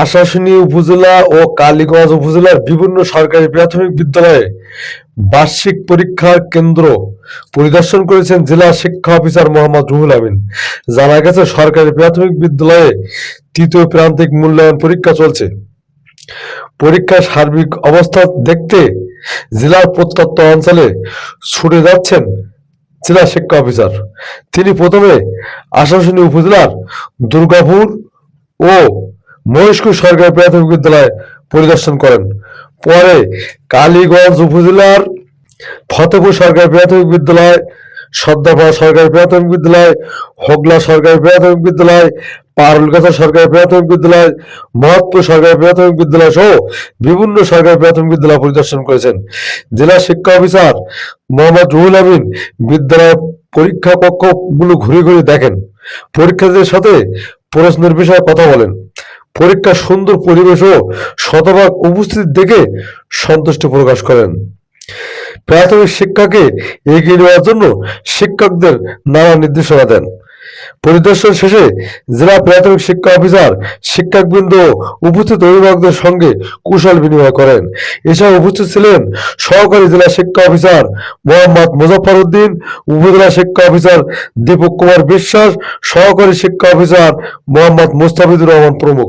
আশাশুনি উপজেলা ও কালীগঞ্জ উপজেলার বিভিন্ন সরকারি প্রাথমিক বিদ্যালয়ে বার্ষিক পরীক্ষার কেন্দ্র পরিদর্শন করেছেন জেলা শিক্ষা অফিসার মোহাম্মদ রুহুল আমিন। জানা গেছে, সরকারি প্রাথমিক বিদ্যালয়ে তৃতীয় প্রান্তিক মূল্যায়ন পরীক্ষা চলছে। পরীক্ষার সার্বিক অবস্থা দেখতে জেলার প্রত্যন্ত অঞ্চলে ছুটে যাচ্ছেন জেলা শিক্ষা অফিসার। তিনি প্রথমে আশাশুনি উপজেলার দুর্গাপুর ও মহেশপুর সরকারি প্রাথমিক বিদ্যালয় পরিদর্শন করেন। পরে কালীগঞ্জ উপজেলার ফতেপুর সরকারি প্রাথমিক বিদ্যালয়, সর্দারপাড়া সরকারি প্রাথমিক বিদ্যালয়, হোগলা সরকারি প্রাথমিক বিদ্যালয়, পারুলগাছা সরকারি প্রাথমিক বিদ্যালয়, মহৎপুর সরকারি প্রাথমিক বিদ্যালয় সহ বিভিন্ন সরকারি প্রাথমিক বিদ্যালয় পরিদর্শন করেছেন। জেলা শিক্ষা অফিসার মোহাম্মদ রুহুল আমিন বিদ্যালয়ের পরীক্ষা কক্ষগুলো ঘুরে ঘুরে দেখেন, পরীক্ষার্থীদের সাথে প্রশ্নের বিষয়ে কথা বলেন। পরীক্ষার সুন্দর পরিবেশ ও শতভাগ উপস্থিতি দেখে সন্তুষ্টি প্রকাশ করেন। প্রাথমিক শিক্ষাকে এগিয়ে নেওয়ার জন্য শিক্ষকদের নানা নির্দেশনা দেন। পরিদর্শন শেষে জেলা প্রাথমিক শিক্ষা অফিসার শিক্ষকবৃন্দ ও উপস্থিত অভিভাবকদের সঙ্গে কুশল বিনিময় করেন। এসব উপস্থিত ছিলেন সহকারী জেলা শিক্ষা অফিসার মোহাম্মদ মুজফর উদ্দিন, উপজেলা শিক্ষা অফিসার দীপক কুমার বিশ্বাস, সহকারী শিক্ষা অফিসার মোহাম্মদ মুস্তাফিজুর রহমান প্রমুখ।